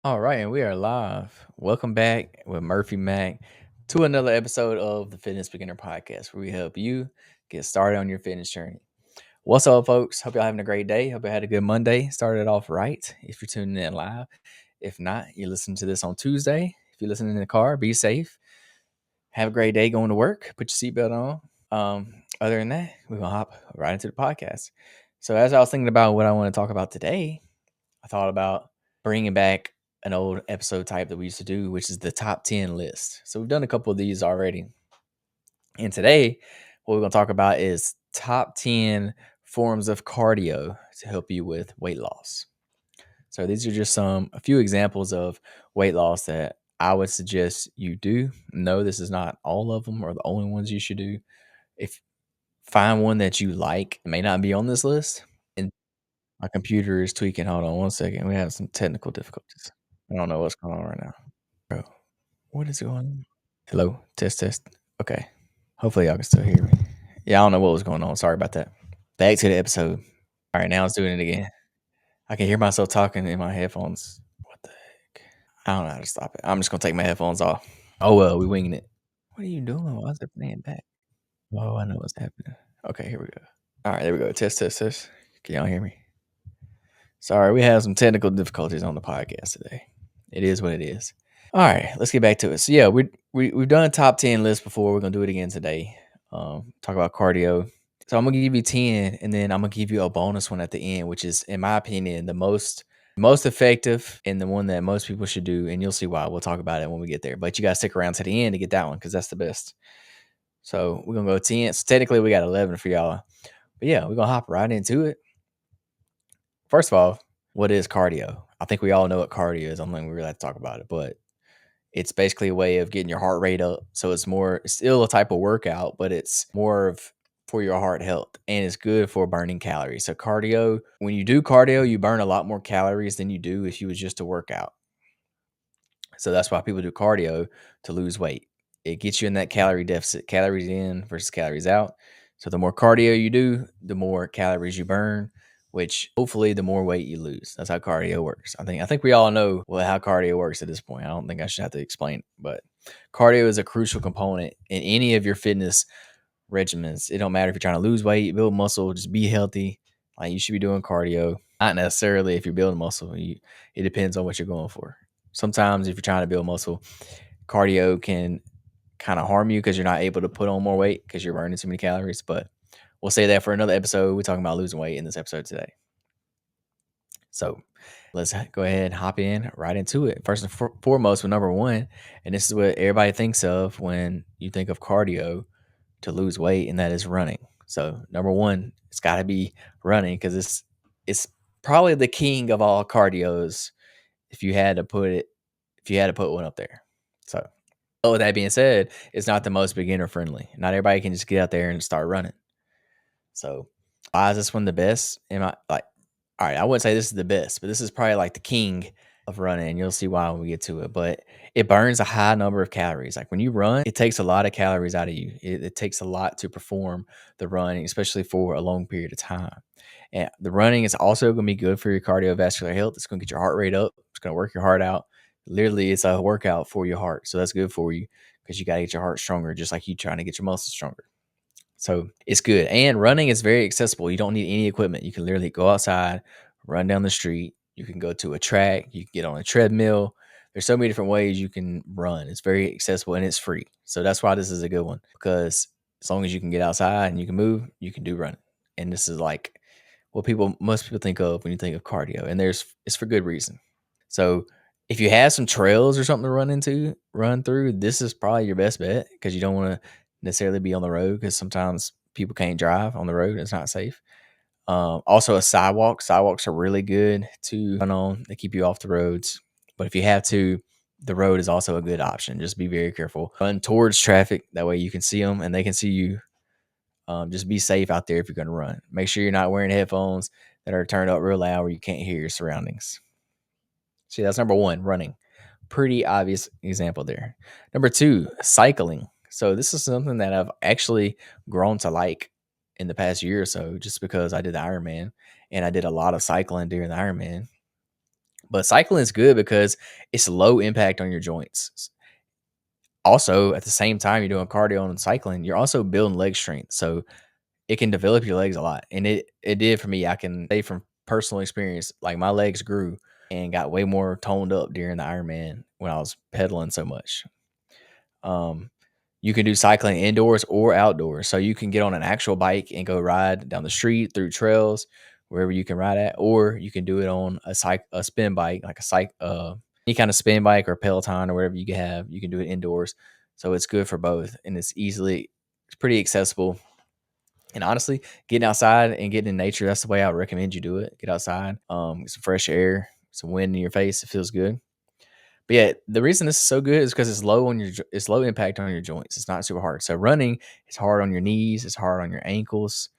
All right, and we are live. Welcome back with Murphy Mac to another episode of the Fitness Beginner Podcast, where we help you get started on your fitness journey. What's up, folks? Hope y'all having a great day. Hope you had a good Monday. Started off right if you're tuning in live. If not, you're listening to this on Tuesday. If you're listening in the car, be safe. Have a great day going to work. Put your seatbelt on. Other than that, we're gonna hop right into the podcast. So, as I was thinking about what I want to talk about today, I thought about bringing back an old episode type that we used to do, which is the top 10 list. So we've done a couple of these already. And today, what we're going to talk about is top 10 forms of cardio to help you with weight loss. So these are just a few examples of weight loss that I would suggest you do. No, this is not all of them or the only ones you should do. If find one that you like, it may not be on this list. And my computer is tweaking. Hold on one second. We have some technical difficulties. I don't know what's going on right now. Bro, what is going on? Hello? Test, test. Okay. Hopefully y'all can still hear me. Yeah, I don't know what was going on. Sorry about that. Back to the episode. All right, now it's doing it again. I can hear myself talking in my headphones. What the heck? I don't know how to stop it. I'm just gonna take my headphones off. Oh well, we winging it. What are you doing? Why is it playing back? Oh, I know what's happening. Okay, here we go. All right, there we go. Test, test, test. Can y'all hear me? Sorry, we have some technical difficulties on the podcast today. It is what it is. All right, let's get back to it. So yeah, we've done a top 10 list before. We're gonna do it again today. Talk about cardio. So I'm gonna give you 10, and then I'm gonna give you a bonus one at the end, which is, in my opinion, the most effective and the one that most people should do. And you'll see why. We'll talk about it when we get there. But you gotta stick around to the end to get that one because that's the best. So we're gonna go 10. So technically we got 11 for y'all. But yeah, we're gonna hop right into it. First of all, what is cardio? I think we all know what cardio is. I don't think we really have to talk about it, but it's basically a way of getting your heart rate up. So it's still a type of workout, but it's more of for your heart health and it's good for burning calories. So cardio, when you do cardio, you burn a lot more calories than you do if you was just to work out. So that's why people do cardio to lose weight. It gets you in that calorie deficit, calories in versus calories out. So the more cardio you do, the more calories you burn, which hopefully the more weight you lose. That's how cardio works. I think we all know how cardio works at this point. I don't think I should have to explain it, but cardio is a crucial component in any of your fitness regimens. It don't matter if you're trying to lose weight, build muscle, just be healthy. Like you should be doing cardio. Not necessarily if you're building muscle. It depends on what you're going for. Sometimes if you're trying to build muscle, cardio can kind of harm you because you're not able to put on more weight because you're burning too many calories. But we'll say that for another episode. We're talking about losing weight in this episode today. So let's go ahead and hop in right into it. First and foremost, with number one, and this is what everybody thinks of when you think of cardio to lose weight, and that is running. So number one, it's got to be running because it's probably the king of all cardios. If you had to put it, if you had to put one up there. So, but with that being said, it's not the most beginner friendly. Not everybody can just get out there and start running. So, why is this one the best? Am I like, all right, I wouldn't say this is the best, but this is probably like the king of running. You'll see why when we get to it. But it burns a high number of calories. Like when you run, it takes a lot of calories out of you. It takes a lot to perform the running, especially for a long period of time. And the running is also going to be good for your cardiovascular health. It's going to get your heart rate up. It's going to work your heart out. Literally, it's a workout for your heart. So that's good for you because you got to get your heart stronger, just like you trying to get your muscles stronger. So it's good. And running is very accessible. You don't need any equipment. You can literally go outside, run down the street. You can go to a track. You can get on a treadmill. There's so many different ways you can run. It's very accessible and it's free. So that's why this is a good one because as long as you can get outside and you can move, you can do running. And this is like what most people think of when you think of cardio. And it's for good reason. So if you have some trails or something to run through, this is probably your best bet because you don't want to necessarily be on the road because sometimes people can't drive on the road. It's not safe. Also, a sidewalk. Sidewalks are really good to run on. They keep you off the roads. But if you have to, the road is also a good option. Just be very careful. Run towards traffic. That way you can see them and they can see you. Just be safe out there if you're going to run. Make sure you're not wearing headphones that are turned up real loud where you can't hear your surroundings. See, that's number one, running. Pretty obvious example there. Number two, cycling. So this is something that I've actually grown to like in the past year or so, just because I did the Ironman and I did a lot of cycling during the Ironman. But cycling is good because it's low impact on your joints. Also, at the same time you're doing cardio and cycling, you're also building leg strength. So it can develop your legs a lot. And it did for me. I can say from personal experience, like my legs grew and got way more toned up during the Ironman when I was pedaling so much. Um, you can do cycling indoors or outdoors. So you can get on an actual bike and go ride down the street through trails, wherever you can ride at, or you can do it on a spin bike, like any kind of spin bike or Peloton or whatever you can have. You can do it indoors. So it's good for both, and it's pretty accessible. And honestly, getting outside and getting in nature, that's the way I would recommend you do it. Get outside, get some fresh air, some wind in your face. It feels good. But yeah, the reason this is so good is because it's low impact on your joints. It's not super hard. So running is hard on your knees, it's hard on your ankles,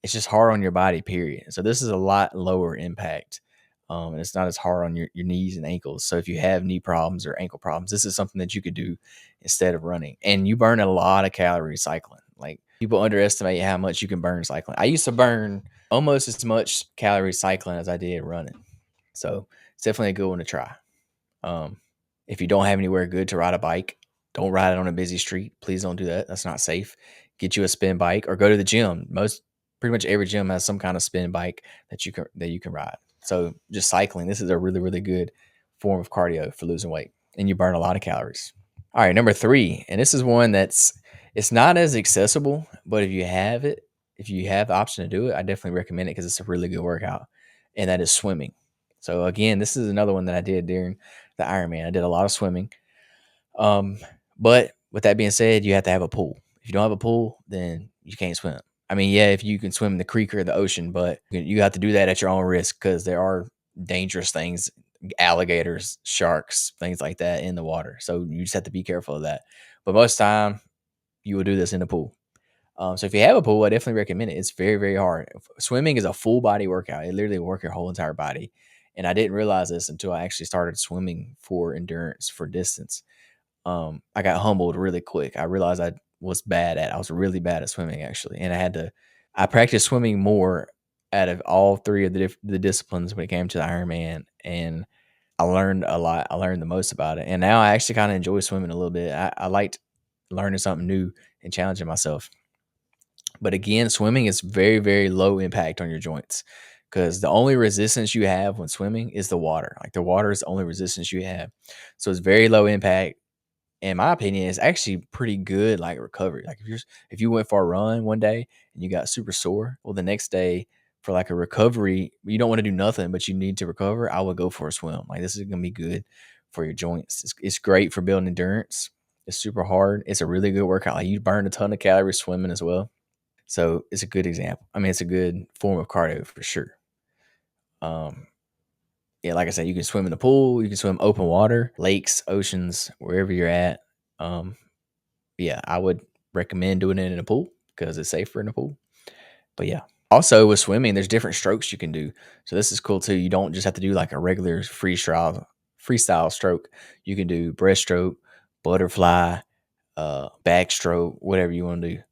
it's just hard on your body, period. So this is a lot lower impact. And it's not as hard on your knees and ankles. So if you have knee problems or ankle problems, this is something that you could do instead of running. And you burn a lot of calories cycling. Like people underestimate how much you can burn cycling. I used to burn almost as much calories cycling as I did running. So it's definitely a good one to try. Um, if you don't have anywhere good to ride a bike, don't ride it on a busy street. Please don't do that. That's not safe. Get you a spin bike or go to the gym. Pretty much every gym has some kind of spin bike that you can ride. So just cycling, this is a really, really good form of cardio for losing weight, and you burn a lot of calories. All right, number 3, and this is one it's not as accessible, but if you have the option to do it, I definitely recommend it because it's a really good workout, and that is swimming. So again, this is another one that I did during the Ironman. I did a lot of swimming. Um, but with that being said, you have to have a pool. If you don't have a pool, then you can't swim. I mean, yeah, if you can swim in the creek or the ocean, but you have to do that at your own risk because there are dangerous things, alligators, sharks, things like that in the water. So you just have to be careful of that. But most time, you will do this in the pool. So if you have a pool, I definitely recommend it. It's very, very hard. Swimming is a full body workout. It literally works your whole entire body. And I didn't realize this until I actually started swimming for endurance for distance. I got humbled really quick. I realized I was really bad at swimming actually. And I practiced swimming more out of all three of the disciplines when it came to the Ironman. And I learned a lot. I learned the most about it. And now I actually kind of enjoy swimming a little bit. I liked learning something new and challenging myself. But again, swimming is very, very low impact on your joints because the only resistance you have when swimming is the water. Like the water is the only resistance you have. So it's very low impact. In my opinion, it's actually pretty good like recovery. Like if you went for a run one day and you got super sore, well the next day for like a recovery, you don't want to do nothing, but you need to recover, I would go for a swim. Like this is gonna be good for your joints. It's great for building endurance. It's super hard. It's a really good workout. Like you burn a ton of calories swimming as well. So it's a good example. I mean, it's a good form of cardio for sure. Um, yeah, like I said, you can swim in the pool, you can swim open water, lakes, oceans, wherever you're at. Um, yeah, I would recommend doing it in a pool because it's safer in a pool. But yeah, also with swimming, there's different strokes you can do. So this is cool too. You don't just have to do like a regular freestyle stroke. You can do breaststroke, butterfly, backstroke, whatever you want to do.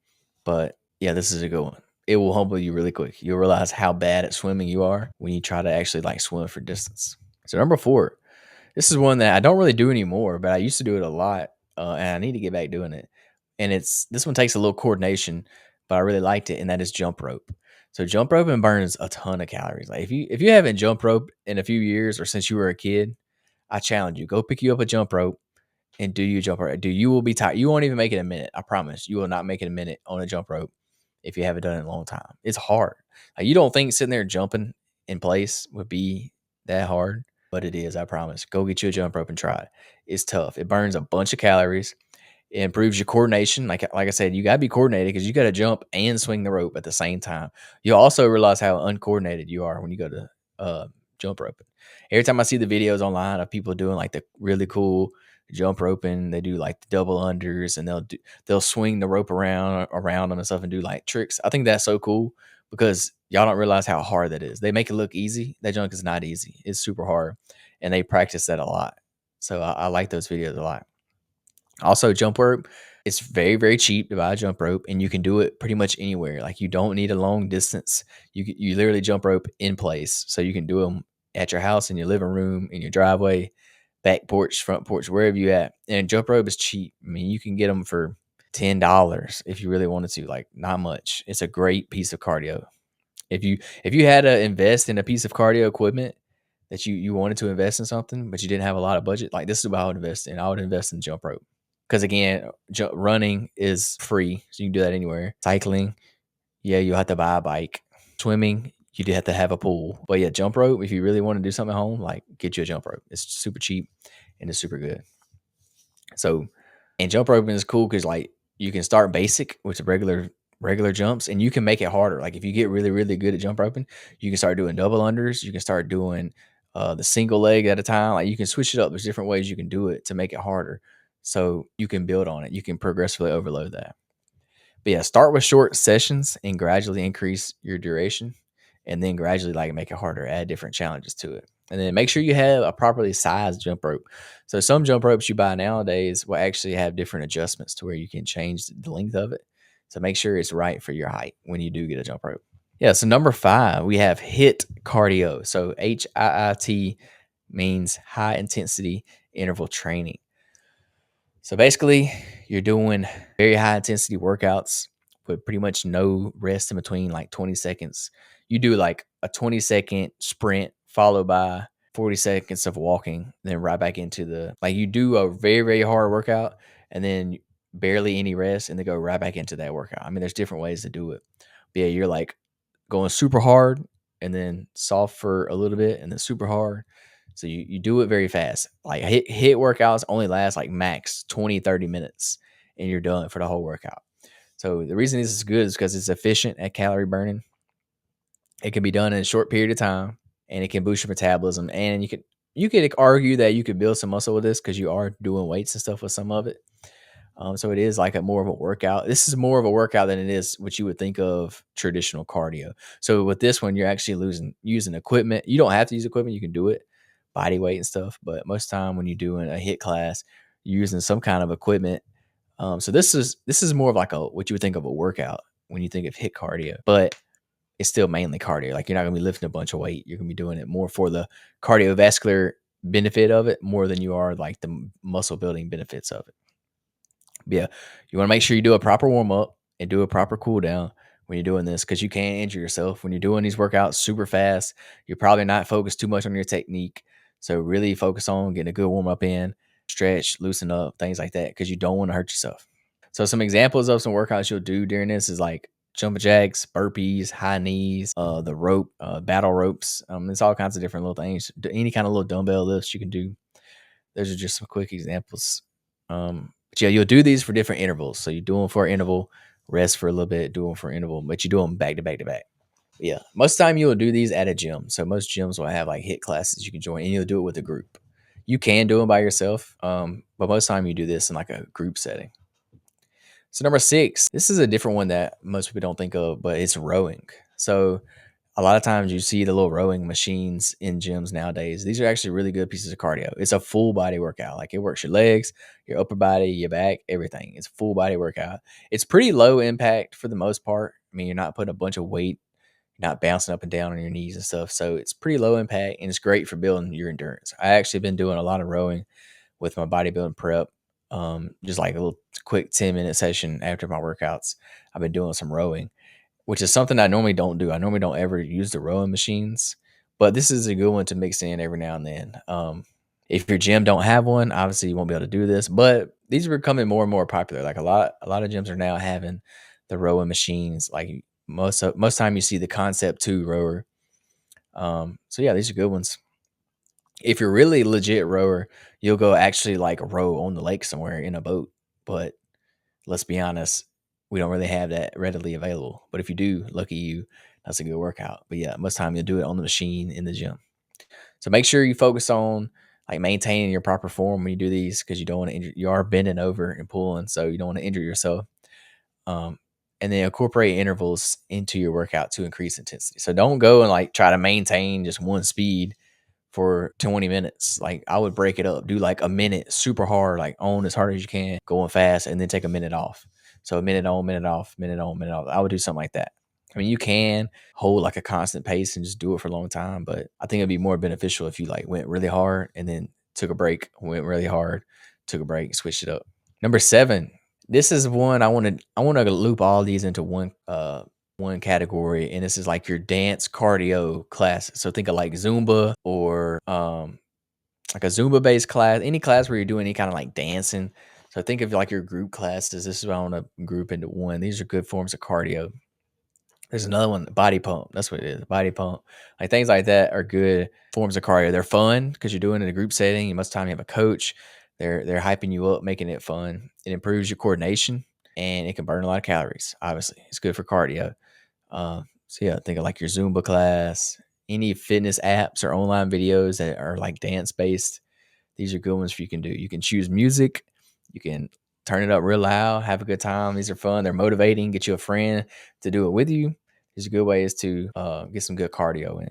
But yeah, this is a good one. It will humble you really quick. You'll realize how bad at swimming you are when you try to actually like swim for distance. So number 4, this is one that I don't really do anymore, but I used to do it a lot, and I need to get back doing it. And this one takes a little coordination, but I really liked it, and that is jump rope. So jump roping burns a ton of calories. Like if you haven't jump rope in a few years or since you were a kid, I challenge you, go pick you up a jump rope and do you jump rope. Dude, you will be tired. You won't even make it a minute. I promise. You will not make it a minute on a jump rope if you haven't done it in a long time. It's hard. Like you don't think sitting there jumping in place would be that hard, but it is. I promise. Go get you a jump rope and try it. It's tough. It burns a bunch of calories. It improves your coordination. Like I said, you gotta be coordinated because you gotta jump and swing the rope at the same time. You'll also realize how uncoordinated you are when you go to jump roping. Every time I see the videos online of people doing like the really cool jump roping, they do like the double unders and they'll swing the rope around them and stuff and do like tricks. I think that's so cool because y'all don't realize how hard that is. They make it look easy. That junk is not easy. It's super hard, and they practice that a lot. So I like those videos a lot. Also, jump rope, it's very, very cheap to buy a jump rope, and you can do it pretty much anywhere. Like you don't need a long distance. You literally jump rope in place, so you can do them at your house, in your living room, in your driveway, back porch, front porch, wherever you at. And jump rope is cheap. I mean, you can get them for $10 if you really wanted to, like not much. It's a great piece of cardio. If you had to invest in a piece of cardio equipment that you wanted to invest in something, but you didn't have a lot of budget, like this is what I would invest in. I would invest in jump rope because again, running is free, so you can do that anywhere. Cycling, yeah, you have to buy a bike. Swimming, you do have to have a pool. But yeah, jump rope, if you really want to do something at home, like get you a jump rope. It's super cheap and it's super good. So, and jump roping is cool because like you can start basic with regular jumps, and you can make it harder. Like if you get really good at jump roping, you can start doing double unders. You can start doing the single leg at a time. Like you can switch it up. There's different ways you can do it to make it harder. So you can build on it. You can progressively overload that. But yeah, start with short sessions and gradually increase your duration, and then gradually like make it harder, add different challenges to it. And then make sure you have a properly sized jump rope. So some jump ropes you buy nowadays will actually have different adjustments to where you can change the length of it. So make sure it's right for your height when you do get a jump rope. Yeah, so number 5, we have HIIT cardio. So HIIT means high intensity interval training. So basically, you're doing very high intensity workouts with pretty much no rest in between, like 20 seconds. You do like a 20-second sprint followed by 40 seconds of walking, then right back into like you do a very hard workout and then barely any rest and then go right back into that workout. I mean, there's different ways to do it. But yeah, you're like going super hard and then soft for a little bit and then super hard. So you do it very fast. Like hit workouts only last like max 20-30 minutes and you're done for the whole workout. So the reason this is good is because it's efficient at calorie burning. It can be done in a short period of time and it can boost your metabolism. And you could argue that you could build some muscle with this because you are doing weights and stuff with some of it. So it is like a more of a workout. This is more of a workout than it is what you would think of traditional cardio. So with this one, you're actually using equipment. You don't have to use equipment. You can do it, body weight and stuff. But most time when you're doing a HIIT class, you're using some kind of equipment. So this is more of like what you would think of a workout when you think of HIIT cardio, but it's still mainly cardio. Like you're not gonna be lifting a bunch of weight. You're gonna be doing it more for the cardiovascular benefit of it more than you are like the muscle building benefits of it. Yeah, you want to make sure you do a proper warm up and do a proper cool down when you're doing this because you can injure yourself when you're doing these workouts super fast. You're probably not focused too much on your technique, so really focus on getting a good warm up in, stretch, loosen up, things like that because you don't want to hurt yourself. So some examples of some workouts you'll do during this is like jumping jacks, burpees, high knees, the rope, battle ropes. It's all kinds of different little things. Any kind of little dumbbell lifts you can do. Those are just some quick examples. But yeah, you'll do these for different intervals. So you do them for an interval, rest for a little bit, do them for an interval, but you do them back to back to back. Yeah, most of the time you'll do these at a gym. So most gyms will have like HIIT classes you can join, and you'll do it with a group. You can do them by yourself, but most of the time you do this in like a group setting. So number 6, this is a different one that most people don't think of, but it's rowing. So a lot of times you see the little rowing machines in gyms nowadays. These are actually really good pieces of cardio. It's a full body workout. Like it works your legs, your upper body, your back, everything. It's a full body workout. It's pretty low impact for the most part. I mean, you're not putting a bunch of weight, you're not bouncing up and down on your knees and stuff. So it's pretty low impact and it's great for building your endurance. I actually been doing a lot of rowing with my bodybuilding prep. Just like a little quick 10-minute session after my workouts. I've been doing some rowing, which is something I normally don't do. I normally don't ever use the rowing machines, but this is a good one to mix in every now and then. If your gym don't have one, obviously you won't be able to do this, but these are becoming more and more popular. Like a lot of gyms are now having the rowing machines. Like most time you see the Concept 2 rower. So yeah, these are good ones. If you're really legit rower, you'll go actually like row on the lake somewhere in a boat. But let's be honest, we don't really have that readily available. But if you do, lucky you, that's a good workout. But yeah, most time you'll do it on the machine in the gym. So make sure you focus on like maintaining your proper form when you do these because you don't want to injure. You are bending over and pulling, so you don't want to injure yourself. And then incorporate intervals into your workout to increase intensity. So don't go and like try to maintain just one speed for 20 minutes. Like I would break it up, do like a minute super hard, like on as hard as you can, going fast, and then take a minute off. So a minute on, minute off, minute on, minute off. I would do something like that. I mean, you can hold like a constant pace and just do it for a long time, but I think it'd be more beneficial if you like went really hard and then took a break, went really hard, took a break, switched it up. Number 7, this is one I want to loop all these into one category, and this is like your dance cardio class. So think of like Zumba or like a Zumba based class, any class where you're doing any kind of like dancing. So think of like your group classes. This is what I want to group into one. These are good forms of cardio. There's another one, body pump. That's what it is, body pump. Like things like that are good forms of cardio. They're fun because you're doing it in a group setting. Most of the time you have a coach. They're hyping you up, making it fun. It improves your coordination and it can burn a lot of calories. Obviously, it's good for cardio. So yeah, think of like your Zumba class, any fitness apps or online videos that are like dance based. These are good ones for you can do. You can choose music. You can turn it up real loud, have a good time. These are fun. They're motivating. Get you a friend to do it with you. These are good ways to get some good cardio in.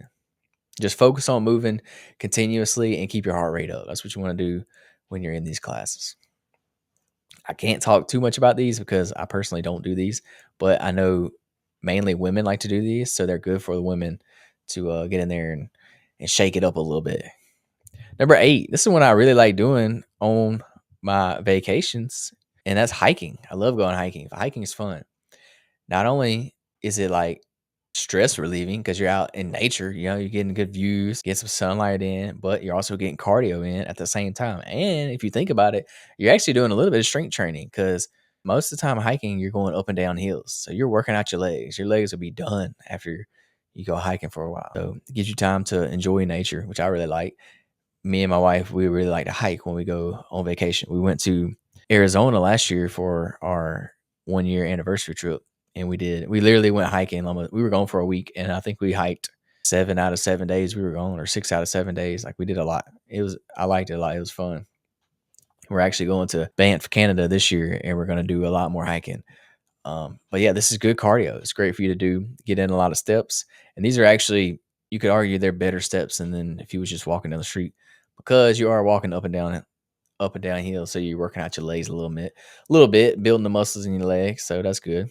Just focus on moving continuously and keep your heart rate up. That's what you want to do when you're in these classes. I can't talk too much about these because I personally don't do these, but I know mainly women like to do these, so they're good for the women to get in there and shake it up a little bit. Number 8, this is one I really like doing on my vacations, and that's hiking. I love going hiking. Hiking is fun. Not only is it like stress relieving because you're out in nature, you're getting good views, get some sunlight in, but you're also getting cardio in at the same time. And if you think about it, you're actually doing a little bit of strength training because most of the time hiking, you're going up and down hills. So you're working out your legs. Your legs will be done after you go hiking for a while. So it gives you time to enjoy nature, which I really like. Me and my wife, we really like to hike when we go on vacation. We went to Arizona last year for our 1 year anniversary trip, and we literally went hiking. We were gone for a week, and I think we hiked 7 out of 7 days we were gone, or 6 out of 7 days. Like we did a lot. I liked it a lot. It was fun. We're actually going to Banff, Canada this year, and we're going to do a lot more hiking. But yeah, this is good cardio. It's great for you to get in a lot of steps. And these are actually, you could argue they're better steps than if you was just walking down the street because you are walking up and down hills. So you're working out your legs a little bit, building the muscles in your legs. So that's good.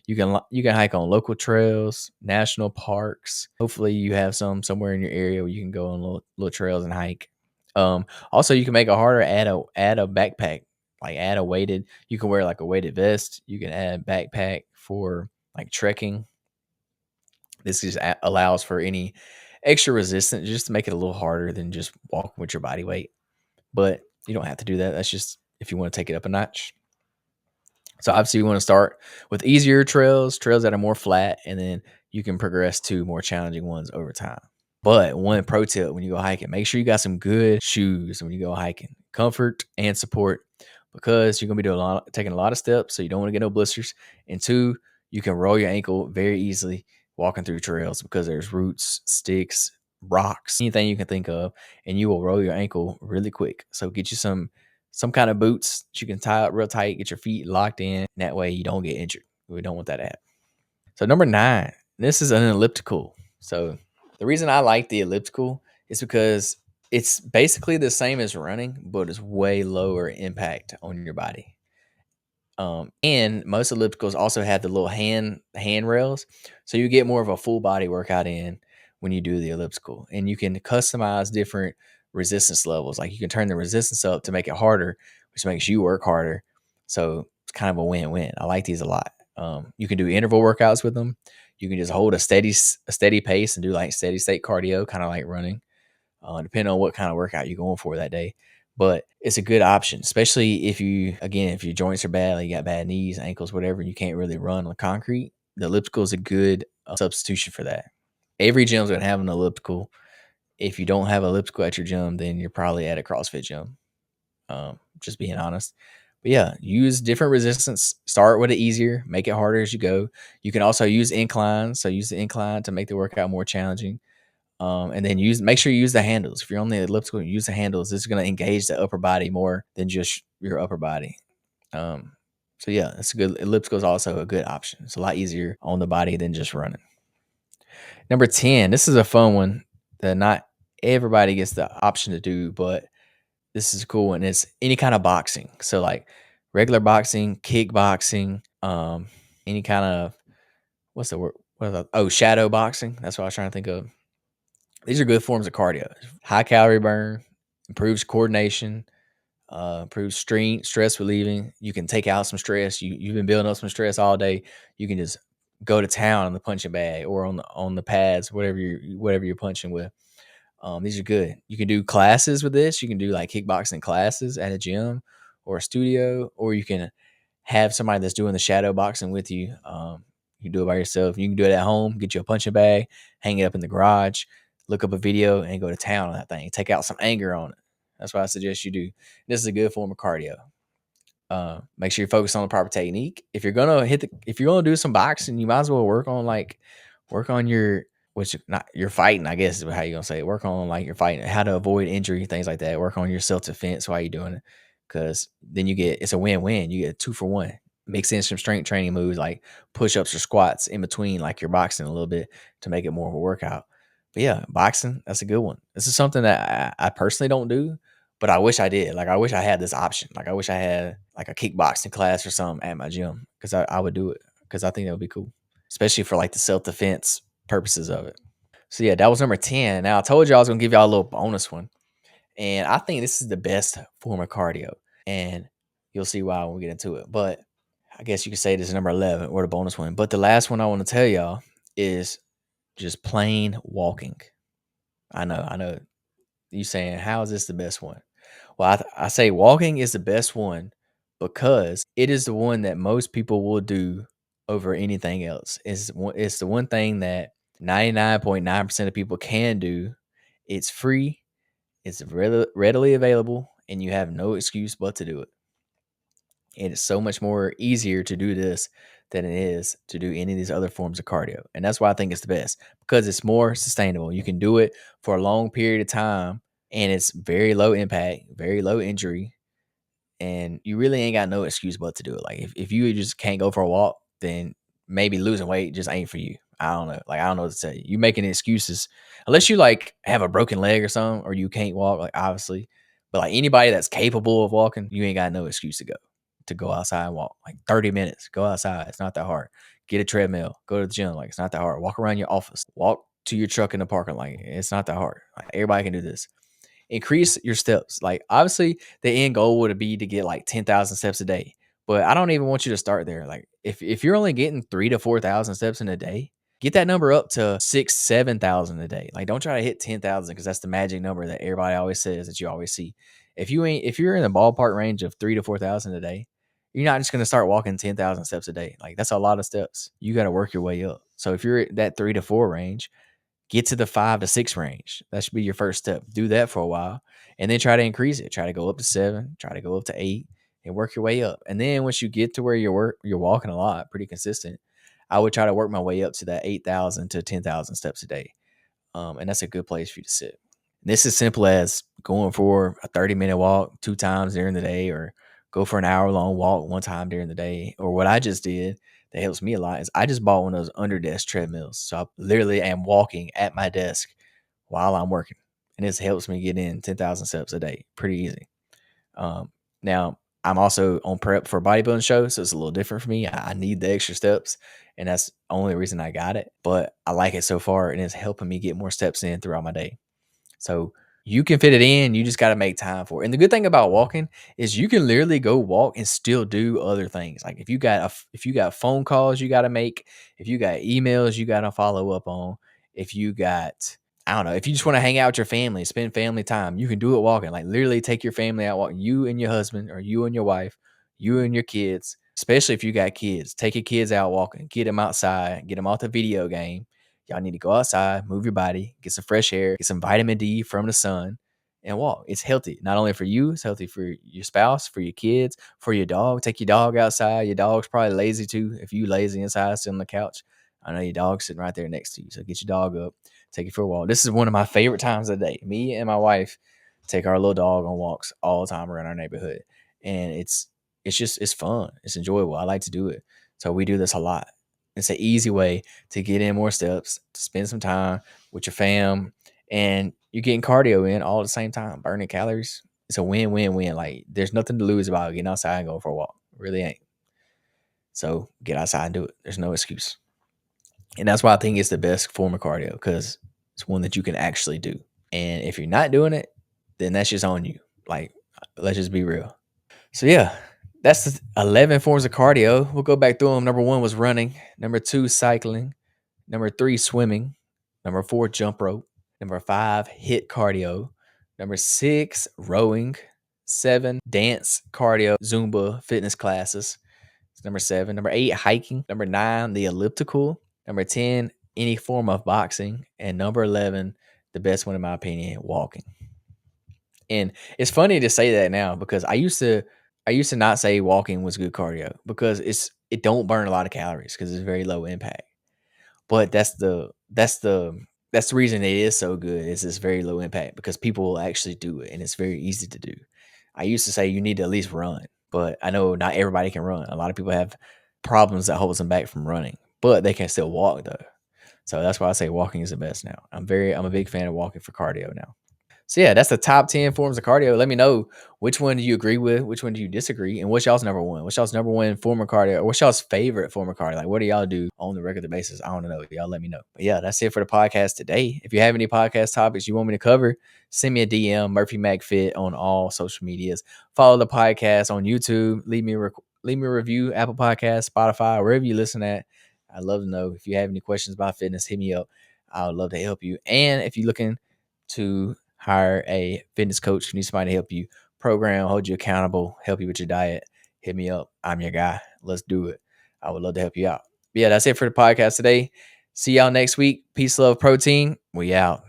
You can hike on local trails, national parks. Hopefully, you have some somewhere in your area where you can go on little trails and hike. Also, you can make it harder. Add a backpack, like add a weighted. You can wear like a weighted vest. You can add backpack for like trekking. This just allows for any extra resistance, just to make it a little harder than just walking with your body weight. But you don't have to do that. That's just if you want to take it up a notch. So obviously you want to start with easier trails that are more flat, and then you can progress to more challenging ones over time. But one pro tip when you go hiking, make sure you got some good shoes when you go hiking. Comfort and support, because you're gonna be taking a lot of steps, so you don't want to get no blisters. And two, you can roll your ankle very easily walking through trails because there's roots, sticks, rocks, anything you can think of, and you will roll your ankle really quick. So get you some kind of boots that you can tie up real tight, get your feet locked in. And that way you don't get injured. We don't want that to happen. So number 9, this is an elliptical. So the reason I like the elliptical is because it's basically the same as running, but it's way lower impact on your body. And most ellipticals also have the little handrails, so you get more of a full body workout in when you do the elliptical, and you can customize different resistance levels. Like you can turn the resistance up to make it harder, which makes you work harder. So it's kind of a win-win. I like these a lot. You can do interval workouts with them. You can just hold a steady pace and do like steady state cardio, kind of like running, depending on what kind of workout you're going for that day. But it's a good option, especially if your joints are bad, like you got bad knees, ankles, whatever, and you can't really run on concrete. The elliptical is a good substitution for that. Every gym's gonna have an elliptical. If you don't have an elliptical at your gym, then you're probably at a CrossFit gym. Just being honest. But yeah, use different resistance. Start with it easier, make it harder as you go. You can also use inclines, so use the incline to make the workout more challenging. And then make sure you use the handles. If you're on the elliptical, use the handles. This is going to engage the upper body more than just your upper body. Um, so yeah, it's a good elliptical is also a good option. It's a lot easier on the body than just running. Number 10, this is a fun one that not everybody gets the option to do, but this is a cool one. It's any kind of boxing. So like regular boxing, kickboxing, any kind of what what is that? Oh, shadow boxing. That's what I was trying to think of. These are good forms of cardio. High calorie burn, improves coordination, improves stress relieving. You can take out some stress. You've been building up some stress all day. You can just go to town on the punching bag or on the pads, whatever you're punching with. These are good. You can do classes with this. You can do like kickboxing classes at a gym or a studio, or you can have somebody that's doing the shadow boxing with you. You can do it by yourself. You can do it at home. Get you a punching bag, hang it up in the garage, look up a video, and go to town on that thing. Take out some anger on it. That's what I suggest you do. This is a good form of cardio. Make sure you focus on the proper technique. If you're gonna do some boxing, you might as well work on your which not you're fighting, I guess is how you gonna say it. Work on like you're fighting, how to avoid injury, things like that. Work on your self defense while you're doing it, because then it's a win win. You get 2 for 1. Mix in some strength training moves like push ups or squats in between, like you're boxing a little bit to make it more of a workout. But yeah, boxing, that's a good one. This is something that I personally don't do, but I wish I did. Like I wish I had this option. Like I wish I had like a kickboxing class or something at my gym, because I would do it because I think that would be cool, especially for like the self defense purposes of it. So yeah, that was number 10. Now I told you I was gonna give y'all a little bonus one, and I think this is the best form of cardio, and you'll see why when we get into it. But I guess you could say this is number 11 or the bonus one. But the last one I want to tell y'all is just plain walking. I know you saying, how is this the best one? Well, I say walking is the best one because it is the one that most people will do over anything else. It's the one thing that 99.9% of people can do. It's free, it's readily available, and you have no excuse but to do it. And it's so much more easier to do this than it is to do any of these other forms of cardio. And that's why I think it's the best, because it's more sustainable. You can do it for a long period of time, and it's very low impact, very low injury, and you really ain't got no excuse but to do it. Like if you just can't go for a walk, then maybe losing weight just ain't for you. I don't know. Like I don't know what to tell you. You making excuses unless you like have a broken leg or something, or you can't walk. Like obviously, but like anybody that's capable of walking, you ain't got no excuse to go outside and walk. Like 30 minutes, go outside. It's not that hard. Get a treadmill. Go to the gym. Like it's not that hard. Walk around your office. Walk to your truck in the parking lot. It's not that hard. Like, everybody can do this. Increase your steps. Like obviously the end goal would be to get like 10,000 steps a day. But I don't even want you to start there. Like if you're only getting 3 to 4,000 steps in a day, get that number up to 6, 7,000 a day. Like don't try to hit 10,000 because that's the magic number that everybody always says that you always see. If you're in the ballpark range of 3 to 4,000 a day, you're not just gonna start walking 10,000 steps a day. Like that's a lot of steps. You got to work your way up. So if you're at that 3 to 4 range, get to the 5 to 6 range. That should be your first step. Do that for a while and then try to increase it. Try to go up to 7, try to go up to 8 and work your way up. And then once you get to where you're walking a lot, pretty consistent, I would try to work my way up to that 8,000 to 10,000 steps a day. And that's a good place for you to sit. This is simple as going for a 30-minute walk 2 times during the day, or go for an hour-long walk 1 time during the day. Or what I just did that helps me a lot is I just bought one of those under desk treadmills. So I literally am walking at my desk while I'm working. And this helps me get in 10,000 steps a day. Pretty easy. Now, I'm also on prep for a bodybuilding show, so it's a little different for me. I need the extra steps, and that's the only reason I got it. But I like it so far, and it's helping me get more steps in throughout my day. So you can fit it in. You just got to make time for it. And the good thing about walking is you can literally go walk and still do other things. Like if you got phone calls you got to make, if you got emails you got to follow up on, if you got, I don't know, if you just want to hang out with your family, spend family time, you can do it walking. Like literally take your family out walking, you and your husband, or you and your wife, you and your kids, especially if you got kids. Take your kids out walking, get them outside, get them off the video game. Y'all need to go outside, move your body, get some fresh air, get some vitamin D from the sun, and walk. It's healthy, not only for you, it's healthy for your spouse, for your kids, for your dog. Take your dog outside. Your dog's probably lazy too. If you lazy inside, sit on the couch, I know your dog's sitting right there next to you. So get your dog up, take it for a walk. This is one of my favorite times of the day. Me and my wife take our little dog on walks all the time around our neighborhood, and it's fun. It's enjoyable. I like to do it, so we do this a lot. It's an easy way to get in more steps, to spend some time with your fam, and you're getting cardio in all at the same time, burning calories. It's a win-win-win. Like there's nothing to lose about getting outside and going for a walk. Really ain't. So get outside and do it. There's no excuse. And that's why I think it's the best form of cardio, because it's one that you can actually do. And if you're not doing it, then that's just on you. Like, let's just be real. So yeah, that's the 11 forms of cardio. We'll go back through them. Number 1 was running. Number 2, cycling. Number 3, swimming. Number 4, jump rope. Number 5, hit cardio. Number 6, rowing. 7, dance cardio, Zumba fitness classes. Number 7. Number 8, hiking. Number 9, the elliptical. Number 10, any form of boxing. And number 11, the best one in my opinion, walking. And it's funny to say that now, because I used to not say walking was good cardio, because it don't burn a lot of calories because it's very low impact. But that's the reason it is so good, is it's very low impact, because people will actually do it and it's very easy to do. I used to say you need to at least run, but I know not everybody can run. A lot of people have problems that holds them back from running, but they can still walk though. So that's why I say walking is the best now. I'm a big fan of walking for cardio now. So yeah, that's the top 10 forms of cardio. Let me know, which one do you agree with, which one do you disagree, and what's y'all's number one? What's y'all's number one form of cardio, or what's y'all's favorite form of cardio? Like, what do y'all do on the regular basis? I don't know. Y'all let me know. But yeah, that's it for the podcast today. If you have any podcast topics you want me to cover, send me a DM, Murphy McFit, on all social medias. Follow the podcast on YouTube. Leave me a review, Apple Podcasts, Spotify, wherever you listen at. I'd love to know. If you have any questions about fitness, hit me up. I would love to help you. And if you're looking to hire a fitness coach, need somebody to help you program, hold you accountable, help you with your diet, hit me up. I'm your guy. Let's do it. I would love to help you out. But yeah, that's it for the podcast today. See y'all next week. Peace, love, protein. We out.